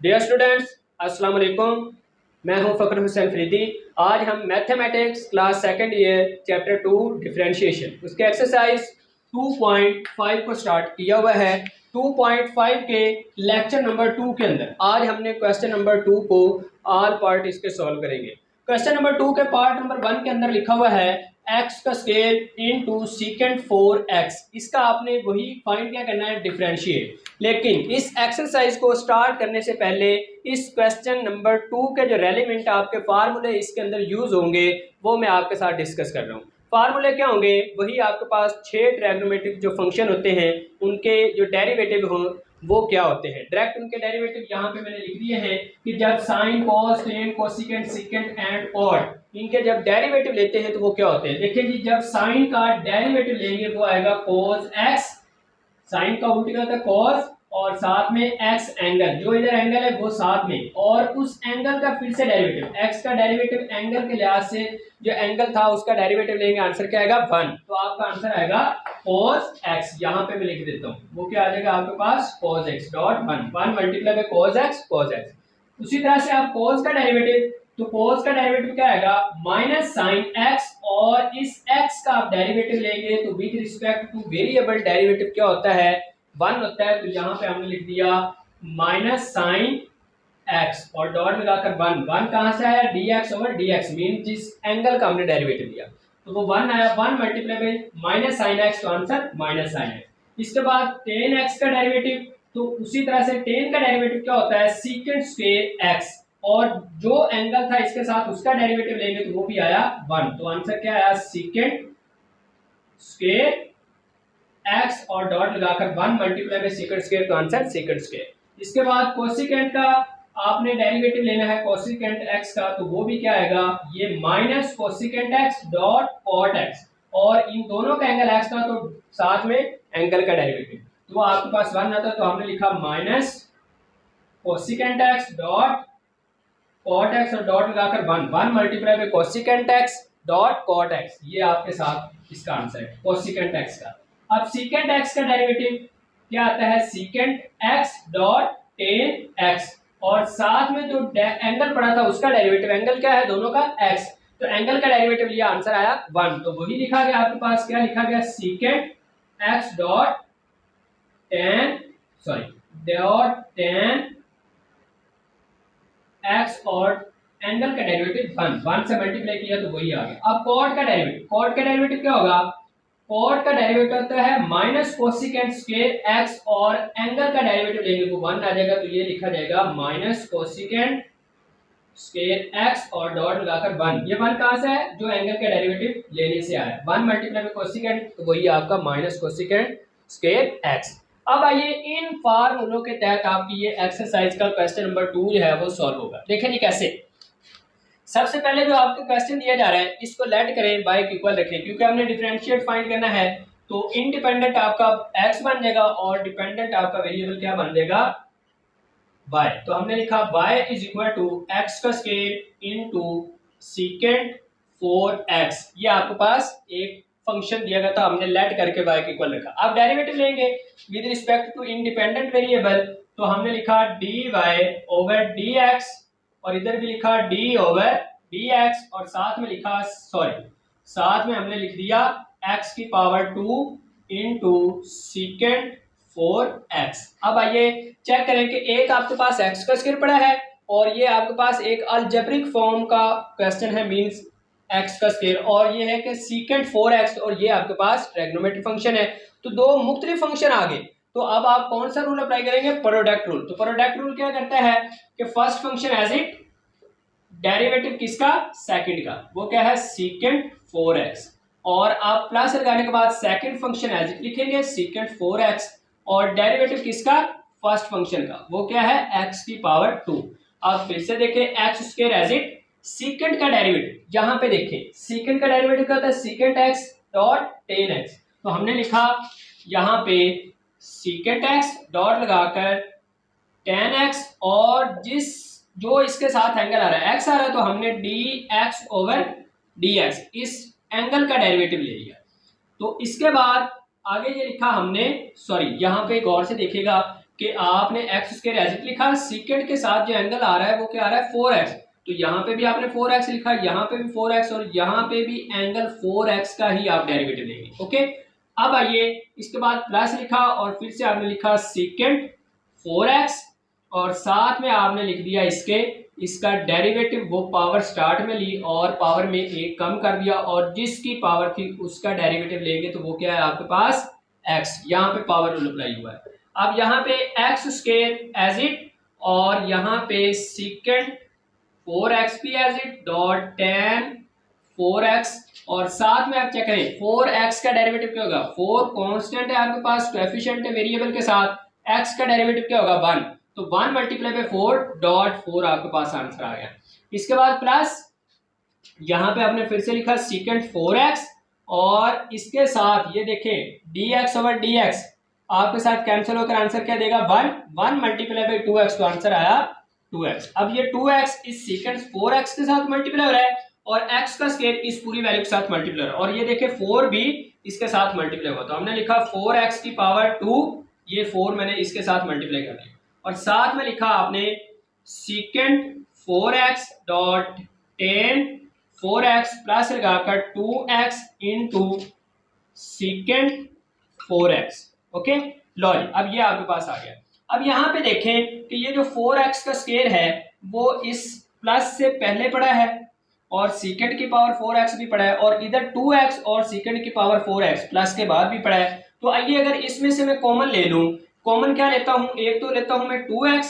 Dear students, अस्सलाम वालेकुम। मैं हूं फ़खर हुसैन फरीदी। आज हम mathematics class second year chapter 2 differentiation उसके एक्सरसाइज 2.5 को स्टार्ट किया हुआ है। 2.5 के लेक्चर नंबर 2 के अंदर आज हमने क्वेश्चन नंबर 2 को ऑल पार्ट इसके सॉल्व करेंगे। क्वेश्चन नंबर 2 के पार्ट नंबर 1 के अंदर लिखा हुआ है एक्स का स्केल इनटू सीकेंट 4x। इसका आपने वही फाइंड क्या करना है, डिफरेंशिएट। लेकिन इस एक्सरसाइज को स्टार्ट करने से पहले इस क्वेश्चन नंबर 2 के जो रेलिवेंट आपके फार्मूले इसके अंदर यूज होंगे वो मैं आपके साथ डिस्कस कर रहा हूँ। फार्मूले क्या होंगे, वही आपके पास 6 ट्रायगोनोमेट्रिक जो फंक्शन होते हैं उनके जो डेरिवेटिव हों वो क्या होते हैं। डायरेक्ट उनके डेरिवेटिव यहाँ पे मैंने लिख दिए हैं कि जब sine cos tan cosecant secant and cot इनके जब डेरिवेटिव लेते हैं तो वो क्या होते हैं। देखिए जी, जब साइन का डेरिवेटिव लेंगे वो आएगा cos x, साइन का उल्टा क्या होता है cos, और साथ में x एंगल, जो इधर एंगल है वो साथ में, और उस एंगल का फिर से डेरिवेटिव, x का डेरिवेटिव एंगल के लिहाज से जो एंगल था उसका डेरिवेटिव लेंगे, आंसर क्या आएगा 1। तो आपका आंसर आएगा cos x। यहाँ पे मैं लिख देता हूँ, वो क्या आ जाएगा आपके पास cos x dot 1 multiply bye cos x। उसी तरह से आप cos का डेरिवेटिव, तो cos का डेरिवेटिव क्या आएगा माइनस साइन x, और इस x का आप डेरिवेटिव लेंगे तो with respect two variable derivative क्या होता है 1 होता है। तो यहाँ पे हमने लिख दिया माइनस साइन x और डॉट लगाकर 1 कहां से आया dx ओवर dx, मीन जिस एंगल का हमने डेरिवेटिव लिया तो वो 1 आया। 1 multiply by minus sine x, तो आंसर माइनस साइन x। इसके बाद टेन x का डेरिवेटिव, तो उसी तरह से टेन का डेरिवेटिव क्या होता है सीकेंट स्क्वायर x, और जो एंगल था इसके साथ उसका डेरिवेटिव लेंगे तो वो भी आया 1। तो आंसर क्या आया सीकेंट स्क्वायर x और डॉट लगाकर 1 मल्टीप्लाई बाय सीकेंट स्क्वायर, तो आंसर सीकेंट स्क्वायर। इसके बाद कोसिकेंट का आपने डेरिवेटिव लेना है कोसिकेंट x का, तो वो भी क्या आएगा ये minus cosecant x dot cot x, और इन दोनों का एंगल x था तो साथ में एंगल का डेरिवेटिव, तो आपके पास 1 आता तो हमने लिखा minus cosecant x dot cot x और डॉट लगाकर 1 multiply by cosecant x dot cot x। ये आपके साथ इसका आंसर है कोसिकेंट x का। अब सीकेंट x का डेरिवेटिव क्या आता है secant x dot tan x, और साथ में जो एंगल पड़ा था उसका डेरिवेटिव, एंगल क्या है दोनों का x, तो एंगल का डेरिवेटिव लिया, आंसर आया 1। तो वही लिखा गया आपके पास, क्या लिखा गया secant x dot tan x और एंगल का डेरिवेटिव 1 से मल्टीप्लाई किया तो वही आ गया। अब कॉट का डेरिवेटिव क्या होगा, कॉट का डेरिवेटिव होता है माइनस कोसिकेंट स्क्वायर x, और एंगल का डेरिवेटिव लेंगे वो 1 आ जाएगा, तो ये लिखा जाएगा माइनस कोसिकेंट स्क्वायर x और डॉट लगाकर 1। ये 1 कहां से है, जो एंगल का डेरिवेटिव लेने से आया, 1 मल्टीप्लाई बाय कोसिकेंट, तो वही आपका माइनस कोसिकेंट स्क्वायर x। अब आइए इन फार्मूलों के तहत आपकी ये एक्सरसाइज का क्वेश्चन नंबर 2 जो है वो सॉल्व होगा। देखें जी कैसे। सबसे पहले जो आपको क्वेश्चन दिया जा रहा है इसको लेट करें, बाय इक्वल रखें, क्योंकि हमने डिफरेंशिएट फाइंड करना है। तो इंडिपेंडेंट आपका x बन जाएगा और डिपेंडेंट आपका वेरिएबल क्या बन जाएगा y। तो हमने लिखा y is equal to x का स्क्वायर इनटू सीकेंट 4x। ये आपके पास एक फंक्शन दिया गया था, हमने लेट करके y के इक्वल रखा। अब डेरिवेटिव लेंगे with respect to independent variable, तो हमने लिखा dy ओवर dx, और इधर भी लिखा d ओवर dx, और साथ में लिखा साथ में हमने लिख दिया x की पावर 2 इनटू सीकेंट 4x। अब आइए चेक करें कि एक आपके पास x का स्क्वायर पड़ा है और ये आपके पास एक अलजेब्रिक फॉर्म का क्वेश्चन है, मींस x का स्क्वायर, और ये है कि सीकेंट 4x, और ये आपके पास ट्रिग्नोमेट्रिक फंक्शन है। तो दो मुख्तलिफ फंक्शन आ गए, तो अब आप कौन सा रूल अप्लाई करेंगे, प्रोडक्ट रूल। तो प्रोडक्ट रूल क्या करता है कि first function as it, derivative किसका सेकंड का, वो क्या है सीकेंट 4x, और आप प्लस लगाने के बाद सेकंड फंक्शन एज इट लिखेंगे सीकेंट 4x, और डेरिवेटिव किसका फर्स्ट फंक्शन का, वो क्या है x की पावर 2। अब फिर से देखें x square as it, secant का डेरिवेटिव यहाँ पे देखें, सीकेंट का डेरिवेटिव क्या होता है secant x dot tan x, तो हमने लिखा यहाँ पे सीकेंट x डॉट लगाकर टेन x, और जो इसके साथ एंगल आ रहा है x आ रहा है, तो हमने dx ओवर dx इस एंगल का डेरिवेटिव ले लिया। तो इसके बाद आगे ये लिखा हमने, यहाँ पे गौर से देखिएगा कि आपने एक्स स्क्वायर एज इट लिखा, सीकेंड के साथ जो एंगल आ रहा है वो क्या आ रहा है 4x, तो यहाँ पे भी आपने 4x लिखा, यहाँ पे भी 4x और यहाँ पे भी एंगल 4x का ही आप डेरिवेटिव लेंगे। ओके, अब आइए इसके बाद प्लस लिखा और फिर से आपने लिखा सीकेंड 4x और साथ में आपने लिख दिया इसका डेरिवेटिव, वो पावर स्टार्ट में ली और पावर में एक कम कर दिया और जिसकी पावर थी उसका डेरिवेटिव लेंगे तो वो क्या है आपके पास x, यहाँ पे पावर रूल अप्लाई हुआ है। अब यहाँ पे एक्स स्क्वायर एज इट और यहाँ पे सीकेंड 4x भी as it dot ten 4x और साथ में आप चेक करें 4x का डेरिवेटिव क्या होगा, 4 कांस्टेंट है आपके पास, कोएफिशिएंट है वेरिएबल के साथ, x का डेरिवेटिव क्या होगा 1, तो 1 मल्टीप्लाई बाय 4 डॉट 4 आपके पास आंसर आ गया। इसके बाद प्लस यहाँ पे आपने फिर से लिखा सीकेंड 4x और इसके साथ ये देखें dx ओवर dx आपके साथ कैंसिल होकर आंसर क्या देगा 1, 1 मल्टीप्लाई बाय 2x, तो आंसर आया 2x। अब ये 2x इस सीकेंड 4x के साथ मल्टीप्लाई हो रहा है और x का स्क्वायर इस पूरी वैल्यू के साथ मल्टीप्लाई हो रहा है और ये देखें 4 भी इसके साथ मल्टीप्लाई हुआ, तो हमने लिखा 4x की पावर 2, ये 4 मैंने इसके साथ मल्टीप्लाई कर दिया और साथ में लिखा आपने सीकेंड 4x dot ten 4x plus लगाकर 2x इंटू सीकेंड 4x। ओके, लो जी, अब ये आपके पास आ गया। अब यहाँ पे देखें कि ये जो 4x का स्क्वायर है वो इस प्लस से पहले पड़ा है और सीकेंड की पावर 4x भी पड़ा है और इधर 2x और सीकेंड की पावर 4x प्लस के बाद भी पड़ा है। तो आइए अगर इसमें से मैं कॉमन ले लूं, कॉमन क्या लेता हूं, एक तो लेता हूं मैं 2x,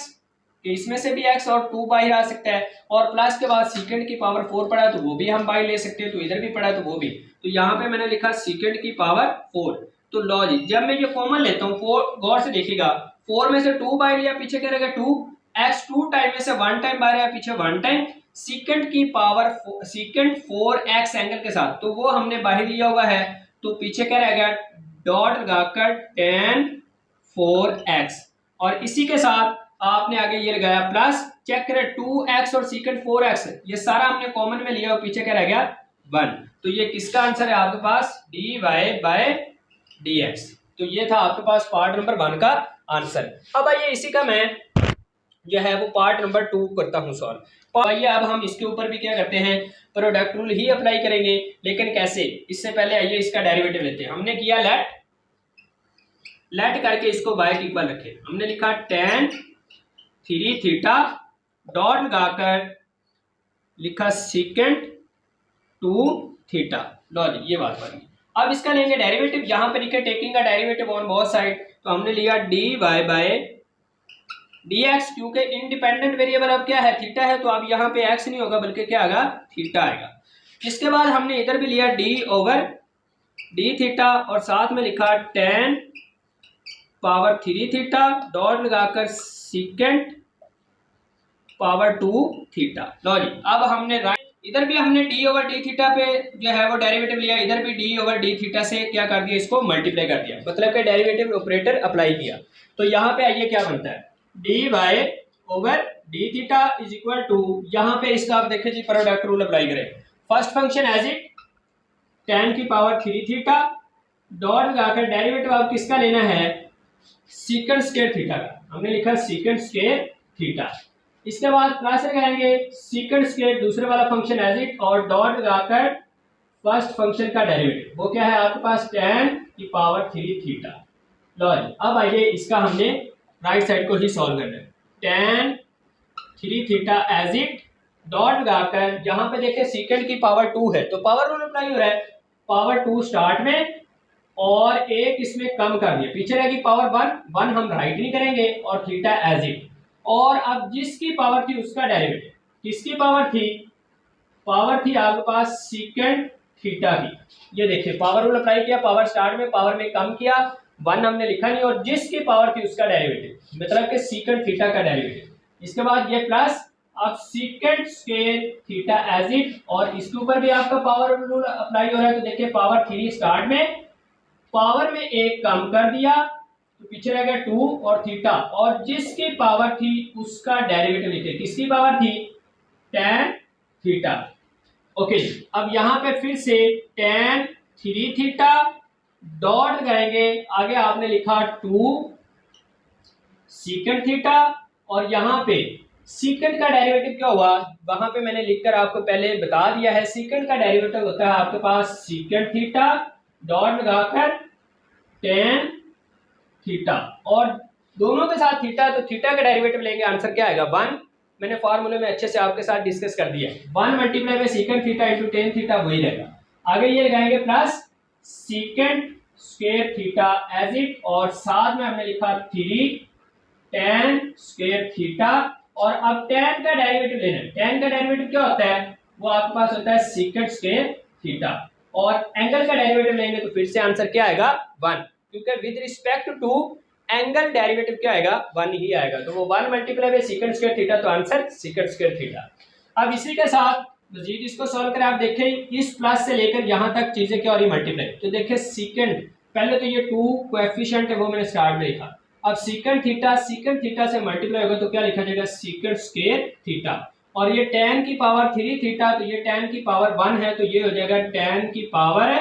इसमें से भी x और 2 बाहर आ सकता है और प्लस के बाद सीकेंड की पावर 4 पड़ा है तो वो भी हम बाहर ले सकते हैं, तो इधर भी पड़ा है तो वो भी, तो यहाँ पे मैंने लिखा सीकेंड की पावर 4। तो लो जी, जब मैं ये कॉमन लेता हूँ 4, गौर से देखिएगा 4 में से 2 बाहर लिया, पीछे क्या रहेगा 2, x 2 टाइम में से 1 टाइम बाहर आया, पीछे 1 टाइम, सीकेंड की पावर सीकेंड 4x एंगल के साथ, तो वो हमने बाहर लिया हुआ है, तो पीछे क्या रहेगा डॉट लगाकर tan 4x और इसी के साथ आपने आगे ये लगाया प्लस, चेक करें 2x और सीकेंड 4x ये सारा हमने कॉमन में लिया और पीछे क्या रह गया 1, तो ये किसका आंसर है आपके पास dy बाय dx। तो ये था आपके पास पार्ट नंबर 1 का आंसर। अब आइए इसी का मैं जो है वो पार्ट नंबर 2 करता हूं सॉल्व। आइए अब हम इसके ऊपर भी क्या करते हैं प्रोडक्ट रूल ही अप्लाई करेंगे, लेकिन कैसे, इससे पहले आइए इसका डेरिवेटिव लेते हैं। हमने किया लेट करके इसको y के इक्वल रखे, हमने लिखा tan 3 थीटा डॉट लगाकर लिखा सीकेंड 2 थीटा। लो जी, ये बात बनी। अब इसका लेंगे डेरिवेटिव, यहां पे लिखे टेकिंग का डेरिवेटिव ऑन बोथ साइड, तो हमने लिया dy बाय dx, क्योंकि इंडिपेंडेंट वेरिएबल अब क्या है थीटा है, तो अब यहाँ पे x नहीं होगा बल्कि क्या आएगा थीटा आएगा। इसके बाद हमने इधर भी लिया d ओवर d थीटा और साथ में लिखा tan पावर 3 थीटा डॉट लगाकर सीकेंड पावर 2 थीटा। लो जी, अब हमने इधर भी हमने d ओवर d थीटा पे जो है वो डेरिवेटिव लिया, इधर भी d ओवर d थीटा से क्या कर दिया इसको मल्टीप्लाई कर दिया, मतलब कि डेरिवेटिव ऑपरेटर अप्लाई किया। तो यहाँ पे आइए क्या बनता है dy ओवर d theta is equal to, यहाँ पे इसका आप देखिए जी प्रोडक्ट रूल अप्लाई करें, first function as it tan की पावर 3 थीटा डॉट लगाकर डेरिवेटिव आप किसका लेना है सीकेंड स्क्वायर थीटा का, हमने लिखा सीकेंड स्क्वायर थीटा। इसके बाद प्लस लगाएंगे सीकेंड स्क्वायर दूसरे वाला फंक्शन एज इट और डॉट लगाकर फर्स्ट फंक्शन का डेरिवेटिव, वो क्या है आपके पास tan की पावर 3 थीटा। लो जी, अब आइए इसका हमने राइट साइड को ही सॉल्व करना है, tan 3 theta as it dot लगाकर, यहाँ पे देखिए सीकेंड की पावर 2 है तो पावर रूल अप्लाई हो रहा है, पावर 2 स्टार्ट में और एक इसमें कम कर दिया, पीछे रहेगी पावर 1 हम राइट नहीं करेंगे और थीटा एज इट, और अब जिसकी पावर थी उसका डेरिवेटिव, किसकी पावर थी आपके पास सीकेंड थीटा की, ये देखिए पावर रूल अप्लाई किया, पावर स्टार्ट में पावर में कम किया, 1 हमने लिखा नहीं और जिसकी पावर थी उसका डेरिवेटिव, मतलब कि सीकेंड थीटा का डेरिवेटिव। इसके बाद ये प्लस, अब secant square theta as it और इसके ऊपर भी आपका पावर रूल अप्लाई हो रहा है, तो देखिए पावर 3 स्टार्ट में, पावर में एक कम कर दिया तो पीछे रह गया 2 और थीटा, और जिसकी पावर थी उसका डेरिवेटिव लिखे, किसकी पावर थी tan थीटा। ओके, अब यहां पे फिर से tan 3 थीटा डॉट लगाएंगे, आगे आपने लिखा 2 सीकेंट थीटा, और यहाँ पे सीकेंट का डेरिवेटिव क्या हुआ, वहां पे मैंने लिखकर आपको पहले बता दिया है। सीकेंट का डेरिवेटिव होता है आपके पास सीकेंट थीटा डॉट लगाकर टेन थीटा, और दोनों के साथ थीटा, तो थीटा का डेरिवेटिव लेंगे, आंसर क्या आएगा 1। मैंने फार्मूले में अच्छे से आपके साथ डिस्कस कर दिया है। 1 multiply by secant theta into tan theta वही रहेगा। आगे ये लगाएंगे plus secant square theta as it, और साथ में हमने लिखा 3 टेन स्क्वायर थीटा, और अब टेन का डेरिवेटिव लेना है। टेन का डेरिवेटिव क्या होता है, वो आपके पास होता है सीकेंट स्क्वायर थीटा, और एंगल का डेरिवेटिव लेंगे तो फिर से आंसर क्या आएगा 1, क्योंकि with respect to angle derivative क्या आएगा 1 ही आएगा। तो वो 1 multiply by secant square theta, तो आंसर सीकेंट स्क्वायर थीटा। अब इसी के साथ मजीद इसको सॉल्व करें। आप देखें इस प्लस से लेकर यहाँ तक चीजें क्या हो रही मल्टीप्लाई, तो देखें सीकेंट, पहले तो ये 2 कोएफिशिएंट है वो मैंने स्टार्ट में लिखा। अब सीकेंट थीटा से मल्टीप्लाई होगा तो क्या लिखा जाएगा सीकेंट स्क्वायर थीटा, और ये tan की पावर 3 थीटा, तो ये tan की पावर 1 है, तो ये हो जाएगा tan की पावर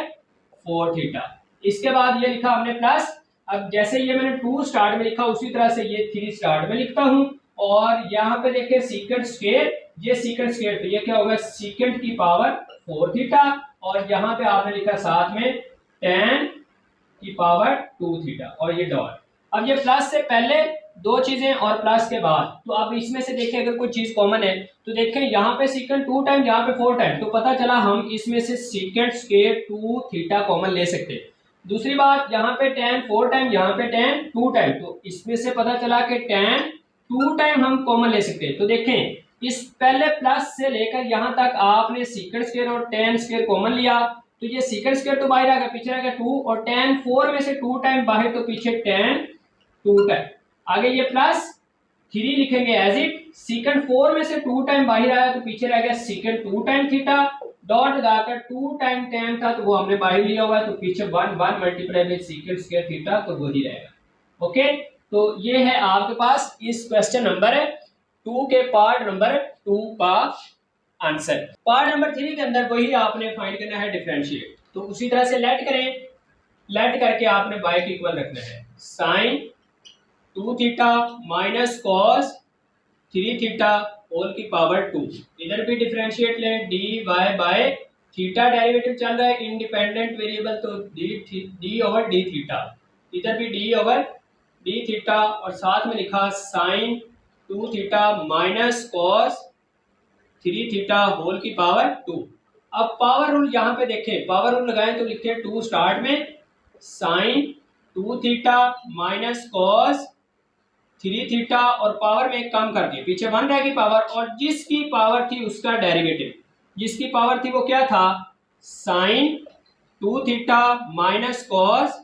4 थीटा। इसके बाद ये लिखा हमने प्लस, अब जैसे ये मैंने 2 स्टार्ट में लिखा उसी तरह से ये 3 स्टार्ट में लिखता हूं, और यहाँ पे देखिए सीकेंट स्क्वायर, ये सीकेंट स्क्वायर, तो ये क्या होगा सीकेंट की पावर 4 थीटा, और यहाँ पे आपने लिखा साथ में tan की पावर 2 थीटा, और ये डॉट। अब ये प्लस से पहले 2 चीजें और प्लस के बाद, तो अब इसमें से देखें अगर कोई चीज कॉमन है तो देखें यहाँ पे सीकेंट 2 टाइम, यहाँ पे 4 टाइम, तो पता चला हम इसमें से सीकेंट स्क्वायर 2 थीटा कॉमन ले सकते हैं। दूसरी बात, यहाँ पे tan 4 टाइम, यहाँ पे tan 2 टाइम, तो इसमें से पता चला कि tan 2 टाइम हम कॉमन ले सकते हैं। तो देखें इस पहले प्लस से लेकर यहाँ तक आपने सीकेंट स्क्वायर और tan स्क्वायर कॉमन लिया, तो ये सीकेंट स्क्वायर तो बाहर आ गया, पीछे आ गया 2, और tan 4 में से 2 टाइम बाहर, तो पीछे tan 2 टाइम। आगे ये प्लस 3 लिखेंगे एज इट, सीकेंट 4 में से 2 टाइम बाहर आया तो पीछे रह गया सीकेंट 2 टाइम थीटा, डॉट लगाकर 2 टाइम tan था तो वो हमने बाहर लिया हुआ है, तो पीछे 1 multiply by secant square theta, तो वो ही रहेगा। ओके, तो ये है आपके पास इस क्वेश्चन नंबर 2 के पार्ट नंबर 2 का आंसर। पार्ट नंबर 3 के अंदर वही आपने फाइंड करना है डिफरेंशिएट, तो उसी तरह से लेट करें, लेट करके आपने y के इक्वल रखना है sine 2 theta minus cos 3 theta whole की पावर 2। इधर भी डिफरेंशिएट लें, dy बाय थीटा डेरिवेटिव चल रहा है इंडिपेंडेंट वेरिएबल, तो d ओवर d थीटा, इधर भी d ओवर d थीटा, और साथ में लिखा sine 2 theta minus cos 3 theta whole की पावर 2। अब पावर रूल यहाँ पे देखें, पावर रूल लगाएं तो लिखे 2 स्टार्ट में, sine 2 theta minus cos 3 theta, और पावर में एक कम कर दिया, पीछे 1 रहेगी पावर, और जिसकी पावर थी उसका डेरिवेटिव, जिसकी पावर थी वो क्या था sine 2 theta minus cos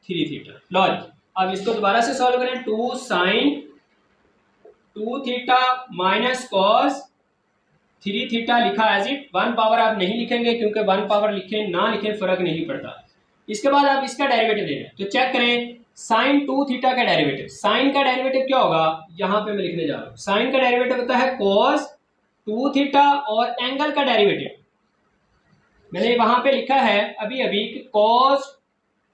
3 theta. लो अब इसको दोबारा से सॉल्व करें, 2 sine 2 theta minus cos 3 theta लिखा एज इट, 1 पावर आप नहीं लिखेंगे क्योंकि 1 पावर लिखे ना लिखे फर्क नहीं पड़ता। इसके बाद आप इसका डेरिवेटिव लेना है, तो चेक करें साइन 2 थीटा का डेरिवेटिव, साइन का डेरिवेटिव क्या होगा, यहाँ पे मैं लिखने जा रहा हूँ, साइन का डेरिवेटिव होता है cos 2 थीटा, और एंगल का डेरिवेटिव मैंने वहां पे लिखा है अभी अभी कि cos,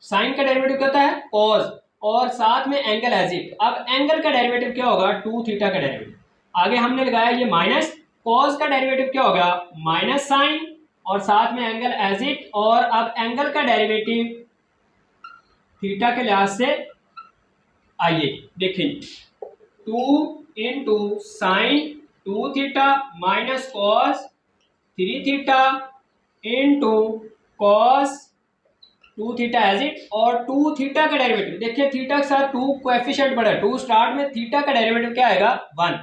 साइन का डेरिवेटिव क्या होता है cos, और साथ में एंगल एज इट। अब एंगल का डेरिवेटिव क्या होगा 2 थीटा का डेरिवेटिव, आगे हमने लगाया ये माइनस, cos का डेरिवेटिव क्या होगा माइनस साइन, और साथ में एंगल एज इट, और अब एंगल का डेरिवेटिव थीटा के लिहाज से आइए देखें, 2 into sine 2 theta minus cos 3 theta into cos 2 theta as it, और 2 थीटा का डेरिवेटिव देखिए, थीटा के साथ 2 कोएफिशिएंट बढ़ा, 2 स्टार्ट में, थीटा का डेरिवेटिव क्या आएगा 1,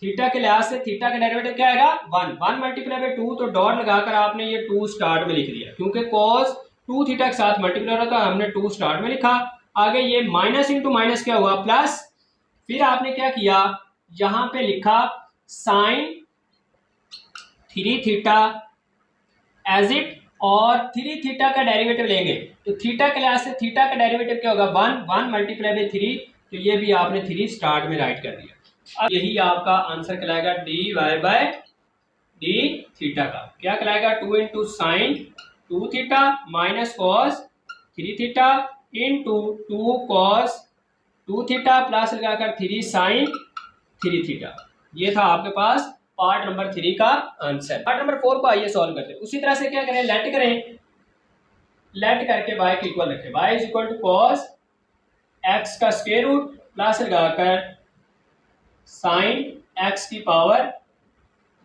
थीटा के लिहाज से थीटा का डेरिवेटिव क्या आएगा 1 मल्टीप्लाई बाय 2, तो डॉट लगाकर आपने ये 2 स्टार्ट में लिख दिया, क्योंकि कॉस 2 थीटा के साथ मल्टीप्लाई हो रहा था, हमने 2 स्टार्ट में लिखा। आगे ये माइनस इंटू माइनस क्या हुआ प्लस, फिर आपने क्या किया यहां पे लिखा साइन 3 थीटा एज इट, और 3 थीटा का डेरिवेटिव लेंगे तो थीटा के लिहाज से थीटा का डेरिवेटिव क्या होगा 1 मल्टीप्लाई बाय 3, तो ये भी आपने 3 स्टार्ट में राइट कर दिया। अब यही आपका आंसर कहलाएगा dy बाय डी थीटा का, क्या कहलाएगा 2 into sine 2 theta minus cos 3 theta into 2 cos 2 theta plus लगाकर 3 साइन 3 थीटा। ये था आपके पास पार्ट नंबर 3 का आंसर। पार्ट नंबर 4 को आइए सॉल्व करते हैं। उसी तरह से क्या करें, लेट करें, लेट करके y के इक्वल रखें, y is equal to cos x का स्क्वायर रूट प्लस लगाकर साइन x की पावर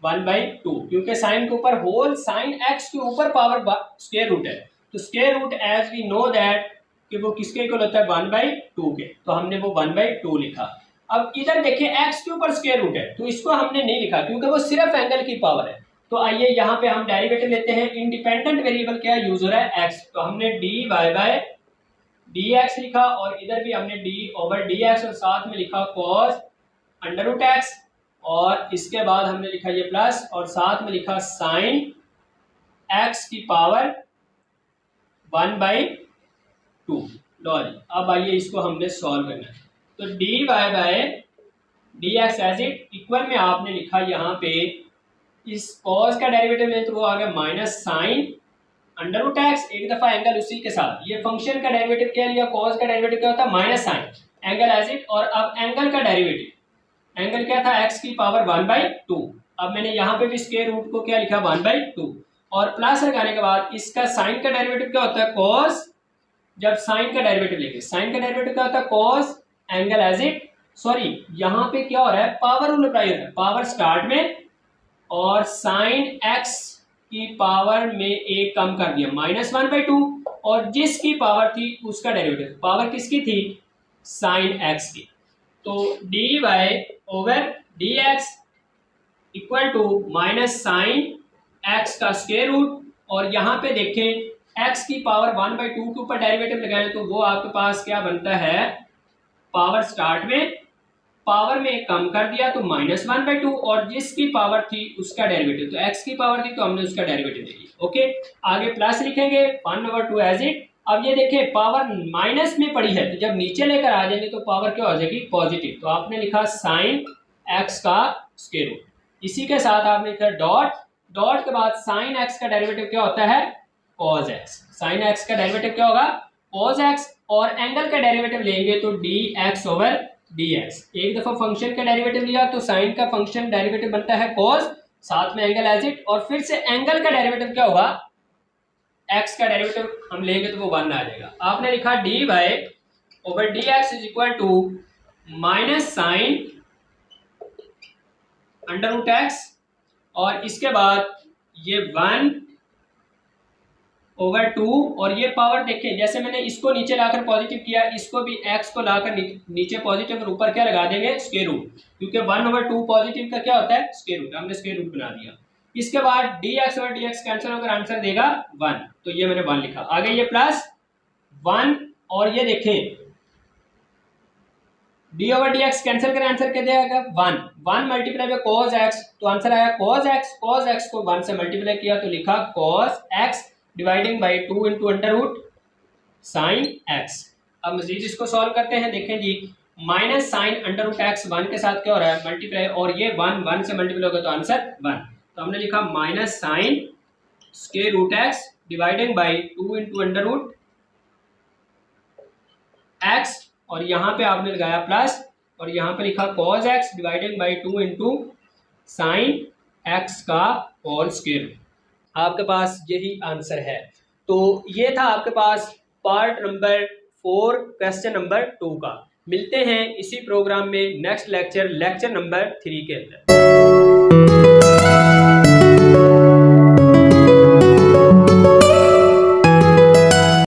1/2, क्योंकि साइन के ऊपर होल साइन x के ऊपर पावर स्क्वायर रूट है, तो square root as we know that कि वो किसके इक्वल होता है 1/2 के, तो हमने वो 1/2 लिखा। अब इधर देखिए x के ऊपर स्क्वायर रूट है, तो इसको हमने नहीं लिखा क्योंकि वो सिर्फ एंगल की पावर है। तो आइए यहाँ पे हम डेरिवेटिव लेते हैं। इंडिपेंडेंट वेरिएबल क्या यूज हो रहा है, x, तो हमने dy/dx लिखा और इधर भी हमने d/dx और साथ में लिखा cos √x और इसके बाद हमने लिखा ये प्लस और साथ में लिखा साइन x की पावर 1/2। लो जी, अब आइए इसको हमने सॉल्व करना है। तो dy/dx एज इट इक्वल में आपने लिखा यहाँ पे इस cos का डेरिवेटिव में, तो वो आ गया माइनस साइन √x, एक दफा एंगल उसी के साथ। ये फंक्शन का डेरिवेटिव क्या लिया, cos का डेरिवेटिव क्या होता है minus sine, angle as it, और अब एंगल का डेरिवेटिव, एंगल क्या था x की पावर 1/2। अब मैंने यहाँ पे भी स्क्वायर रूट को क्या लिखा 1/2 और प्लस लगाने के बाद इसका साइन का डेरिवेटिव क्या होता है cos। जब साइन का डेरिवेटिव लेके, साइन का डेरिवेटिव क्या होता है cos angle as it, sorry यहाँ पे क्या हो रहा है पावर रूल अप्लाई हो रहा है, पावर स्टार्ट में और साइन x की पावर में एक कम कर दिया -1/2 और जिसकी पावर थी उसका डेरिवेटिव, पावर किसकी थी साइन x की, तो dy/dx equal to minus sine x का स्क्वायर रूट और यहाँ पे देखें x की पावर 1/2 के ऊपर डेरिवेटिव लगाएं तो वो आपके पास क्या बनता है, पावर स्टार्ट में पावर में कम कर दिया तो -1/2 और जिसकी पावर थी उसका डेरिवेटिव, तो x की पावर थी तो हमने उसका डेरिवेटिव ले लिया। ओके, आगे प्लस लिखेंगे 1/2 एज इट। अब ये देखें पावर माइनस में पड़ी है, तो जब नीचे लेकर आ जाएंगे तो पावर क्या हो जाएगी पॉजिटिव, तो आपने लिखा साइन x का स्क्वायर रूट, इसी के साथ आपने लिखा डॉट, डॉट के बाद साइन x का डेरिवेटिव क्या होता है cos x, साइन x का डेरिवेटिव क्या होगा cos x और एंगल का डेरिवेटिव लेंगे तो dx/dx। एक दफा फंक्शन का डेरिवेटिव लिया तो साइन का फंक्शन डेरिवेटिव बनता है cos, साथ में एंगल एज इट, और फिर से एंगल का डेरिवेटिव क्या होगा x का डेरिवेटिव हम लेंगे तो वो 1 आ जाएगा। आपने लिखा dy/dx is equal to minus sine √x और इसके बाद ये 1/2 और ये पावर देखें, जैसे मैंने इसको नीचे लाकर पॉजिटिव किया, इसको भी x को लाकर नीचे पॉजिटिव और ऊपर क्या लगा देंगे स्क्वायर रूट, क्योंकि 1/2 पॉजिटिव का क्या होता है स्क्वायर रूट, हमने स्क्वायर रूट बना दिया। इसके बाद dx/dx कैंसिल होकर आंसर देगा 1, तो ये मैंने 1 लिखा। आगे ये प्लस 1 और ये देखें d/dx कैंसिल करें आंसर क्या देगा 1 मल्टीप्लाई बाय cos x, तो आंसर आया cos x को 1 से मल्टीप्लाई किया तो लिखा cos x dividing by 2 into under root sine x। अब मजीद इसको सॉल्व करते हैं, देखें जी minus sine under root x 1 के साथ क्या हो रहा है मल्टीप्लाई, और ये 1 से मल्टीप्लाई होगा तो आंसर 1, तो हमने लिखा minus sine square root x dividing by 2 into under root x और यहाँ पे आपने लगाया प्लस और यहाँ पे लिखा cos x dividing by 2 into sign x का होल स्क्वायर। आपके पास यही आंसर है। तो ये था आपके पास पार्ट नंबर 4 क्वेश्चन नंबर 2 का। मिलते हैं इसी प्रोग्राम में नेक्स्ट लेक्चर नंबर 3 के अंदर।